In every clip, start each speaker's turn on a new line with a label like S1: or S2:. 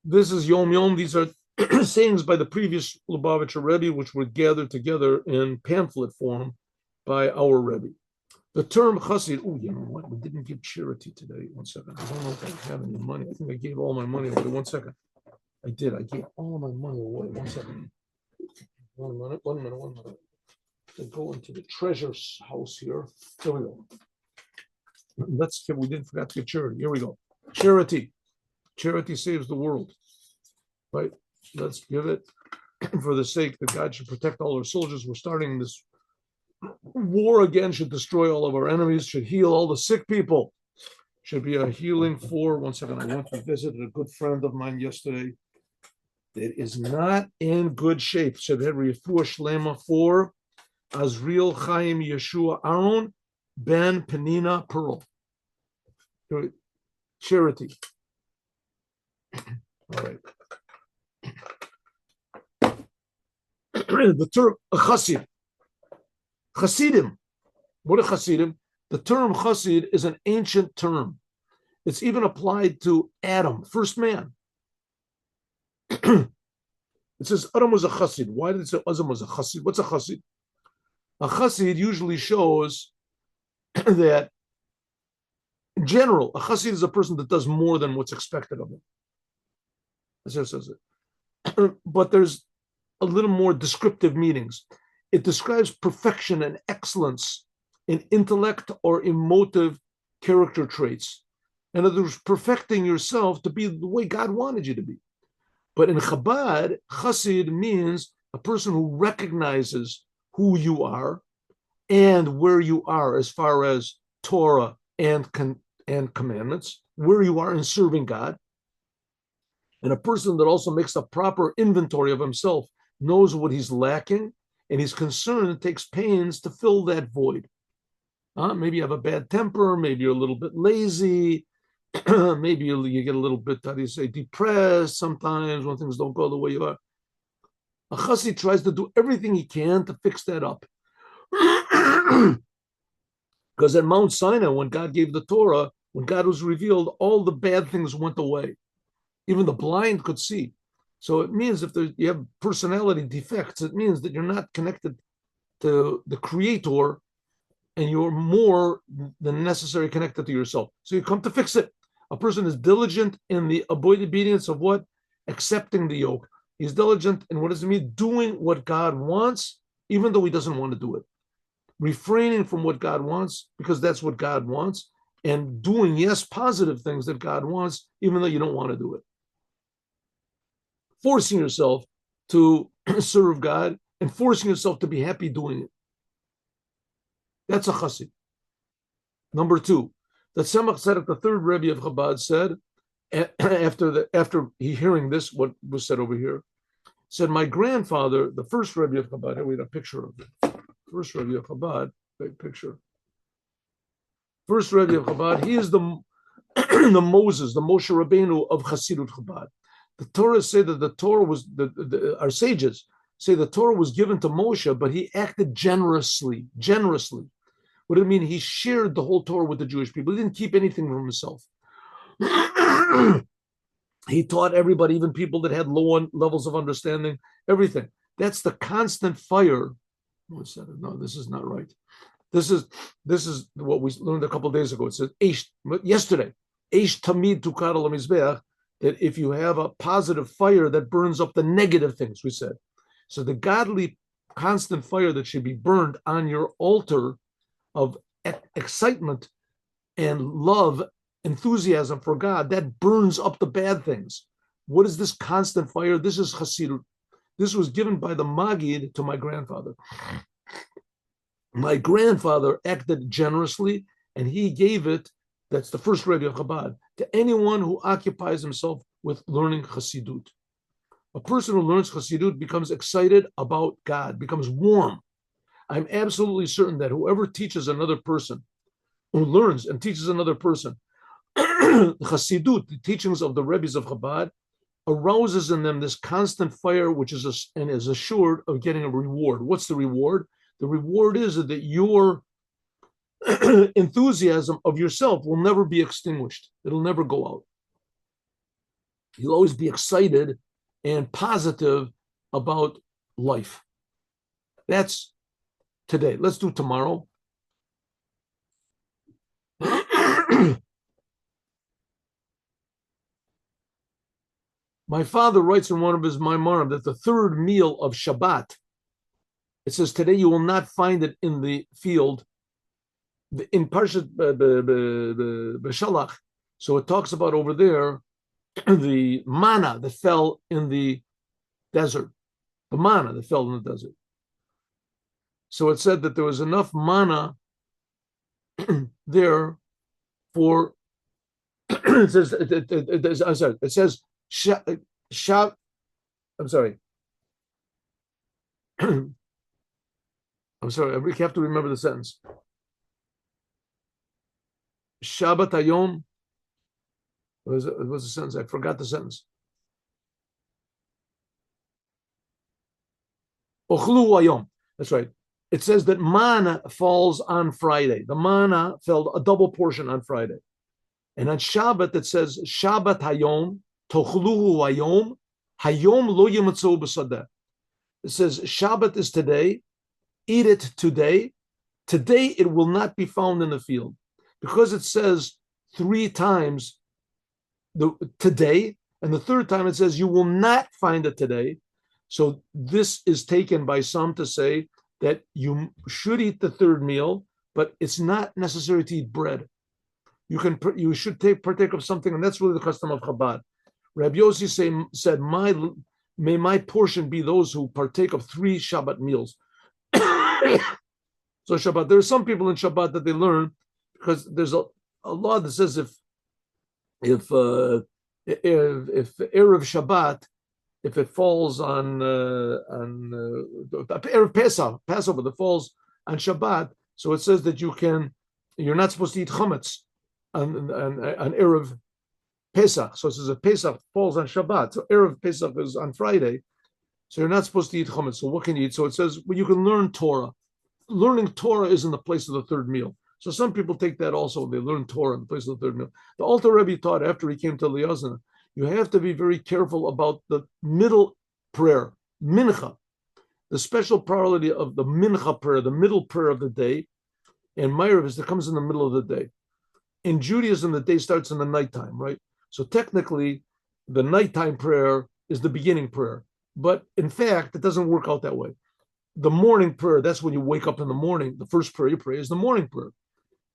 S1: This is Yom Yom. These are sayings by the previous Lubavitcher Rebbe, which were gathered together in pamphlet form by our Rebbe. The term chassid, oh, you know what? We didn't give charity today. One second. I don't know if I have any money. I think I gave all my money away. One second. I did. I gave all my money away. One second. 1 minute, 1 minute, 1 minute. I go into the treasure's house here. Here we go. We didn't forget to get charity. Here we go. Charity. Charity saves the world. Right? Let's give it for the sake that God should protect all our soldiers. We're starting this war again, should destroy all of our enemies, should heal all the sick people, should be a healing for. One second, I went to visit a good friend of mine yesterday that is not in good shape. Should have refuah shlema for Azriel Chaim Yeshua Aaron Ben Penina Pearl. Charity. All right. The term chassid. Chassidim. What are chassidim? The term chassid is an ancient term. It's even applied to Adam, first man. It says Adam was a chassid. Why did it say Adam was a chassid? What's a chassid? A chassid usually shows that, in general, a chassid is a person that does more than what's expected of him. That's how it says it. But there's a little more descriptive meanings. It describes perfection and excellence in intellect or emotive character traits. In other words, perfecting yourself to be the way God wanted you to be. But in Chabad, chassid means a person who recognizes who you are and where you are as far as Torah and commandments, where you are in serving God. And a person that also makes a proper inventory of himself, knows what he's lacking, and he's concerned and takes pains to fill that void. Maybe you have a bad temper, maybe you're a little bit lazy, maybe you get a little bit, how do you say, depressed sometimes when things don't go the way you are. A chassid tries to do everything he can to fix that up. Because at Mount Sinai, when God gave the Torah, when God was revealed, all the bad things went away. Even the blind could see. So it means if you have personality defects, it means that you're not connected to the Creator and you're more than necessary connected to yourself. So you come to fix it. A person is diligent in the obedience of what? Accepting the yoke. He's diligent in what does it mean? Doing what God wants, even though he doesn't want to do it. Refraining from what God wants, because that's what God wants, and doing, yes, positive things that God wants, even though you don't want to do it. Forcing yourself to serve God and forcing yourself to be happy doing it. That's a chassid. Number two, the Tzemach Tzedek, the third Rebbe of Chabad, said, after he hearing this, what was said over here, said, my grandfather, the first Rebbe of Chabad, here we have a picture of it. First Rebbe of Chabad, big picture. First Rebbe of Chabad, he is the Moses, the Moshe Rabbeinu of Chassidut Chabad. The Torah say that the Torah was, our sages say the Torah was given to Moshe, but he acted generously. What did it mean? He shared the whole Torah with the Jewish people. He didn't keep anything for himself. He taught everybody, even people that had low levels of understanding, everything. That's the constant fire. What's that? No, this is not right. This is what we learned a couple of days ago. It says yesterday, Eish Tamid Tukar al Mizbeach, that if you have a positive fire that burns up the negative things, we said. So the godly constant fire that should be burned on your altar of excitement and love, enthusiasm for God, that burns up the bad things. What is this constant fire? This is Chassidut. This was given by the Magid to my grandfather. My grandfather acted generously, and he gave it, that's the first Rebbe of Chabad, to anyone who occupies himself with learning Chassidut. A person who learns Chassidut becomes excited about God, becomes warm. I'm absolutely certain that whoever teaches another person, who learns and teaches another person, Chassidut, the teachings of the Rebbes of Chabad, arouses in them this constant fire, which is assured of getting a reward. What's the reward? The reward is that your enthusiasm of yourself will never be extinguished. It'll never go out. You'll always be excited and positive about life. That's today. Let's do tomorrow. My father writes in one of his Maimarim that the third meal of Shabbat, it says today you will not find it in the field in Parshat B'Shalach. So it talks about over there the manna that fell in the desert, the manna that fell in the desert. So it said that there was enough manna there for. It says. I'm sorry. It says. I'm sorry. I'm sorry. I have to remember the sentence. Shabbat HaYom. What was the sentence? I forgot the sentence. Ochlu HaYom. That's right. It says that manna falls on Friday. The manna fell a double portion on Friday. And on Shabbat, it says, Shabbat HaYom, Tochluhu HaYom, HaYom lo yimatzu b'sadeh. It says, Shabbat is today, eat it today. Today it will not be found in the field. Because it says 3 times today, and the third time it says you will not find it today. So this is taken by some to say that you should eat the third meal, but it's not necessary to eat bread. You should partake of something, and that's really the custom of Chabad. Rabbi Yossi said, may my portion be those who partake of 3 Shabbat meals. So Shabbat, there are some people in Shabbat that they learn, because there's a law that says if Erev Shabbat, if it falls on Erev Passover that falls on Shabbat, so it says that you're not supposed to eat chametz on Erev Pesach. So it says if Pesach falls on Shabbat, so Erev Pesach is on Friday, so you're not supposed to eat chametz. So what can you eat? So it says, well, you can learn Torah. Learning Torah is in the place of the third meal. So some people take that also. They learn Torah in the place of the third meal. The Alter Rebbe taught after he came to Liazna, you have to be very careful about the middle prayer, mincha, the special priority of the mincha prayer, the middle prayer of the day, and Ma'ariv is that comes in the middle of the day. In Judaism, the day starts in the nighttime, right? So technically, the nighttime prayer is the beginning prayer. But in fact, it doesn't work out that way. The morning prayer, that's when you wake up in the morning. The first prayer you pray is the morning prayer.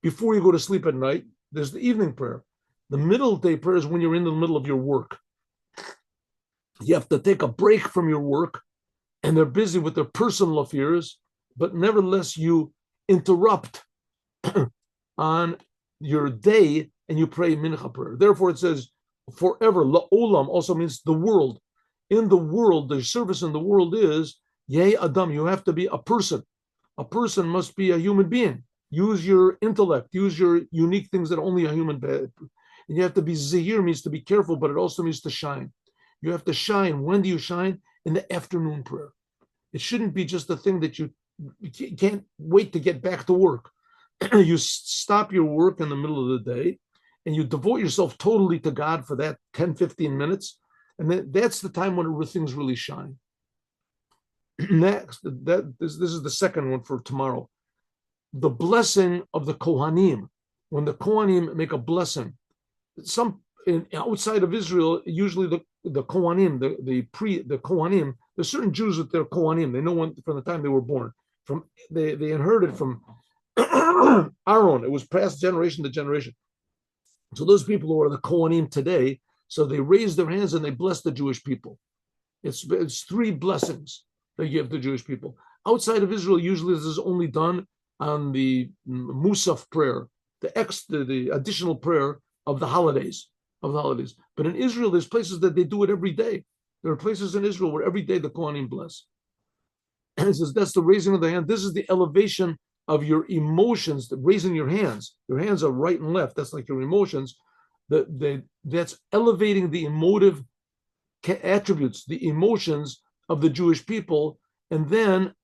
S1: Before you go to sleep at night, there's the evening prayer. The middle day prayer is when you're in the middle of your work. You have to take a break from your work, and they're busy with their personal affairs, but nevertheless you interrupt on your day and you pray mincha prayer. Therefore it says forever, la'olam also means the world. In the world, the service in the world is Yeh Adam, you have to be a person. A person must be a human being. Use your intellect, use your unique things that only a human being. And you have to be zahir, means to be careful, but it also means to shine. You have to shine. When do you shine? In the afternoon prayer. It shouldn't be just a thing that you can't wait to get back to work. You stop your work in the middle of the day and you devote yourself totally to God for that 10, 15 minutes. And that's the time when things really shine. Next, this is the second one for tomorrow. The blessing of the Kohanim. When the Kohanim make a blessing, outside of Israel, usually the Kohanim, the Kohanim, there's certain Jews with their Kohanim. They know when from the time they were born. They inherited from Aaron. It was passed generation to generation. So those people who are the Kohanim today, so they raise their hands and they bless the Jewish people. It's 3 blessings they give the Jewish people. Outside of Israel, usually this is only done on the Musaf prayer, the additional prayer of the holidays. But in Israel, there's places that they do it every day. There are places in Israel where every day the Kohanim bless. And it says that's the raising of the hand. This is the elevation of your emotions, raising your hands. Your hands are right and left. That's like your emotions. That's elevating the emotive attributes, the emotions of the Jewish people. And then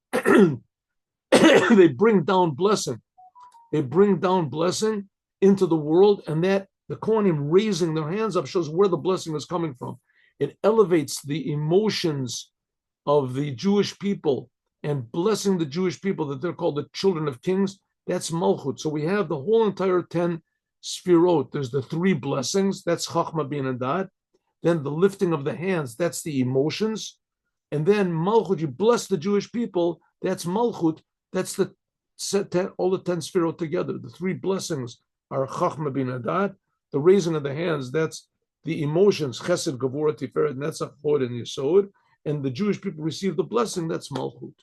S1: they bring down blessing. They bring down blessing into the world, and that The Kohanim raising their hands up shows where the blessing is coming from. It elevates the emotions of the Jewish people and blessing the Jewish people that they're called the children of kings. That's Malchut. So we have the whole entire 10 Sfirot. There's the 3 blessings. That's Chachma, Bin, and Dat. Then the lifting of the hands. That's the emotions. And then Malchut, you bless the Jewish people. That's Malchut. That's the all the 10 Sfirot together. The 3 blessings are Chachma, Bin, and Dat. The raising of the hands, that's the emotions, Chesed, Gevurah, Tiferet, and that's a Chod and Yesod. And the Jewish people receive the blessing, that's Malchut.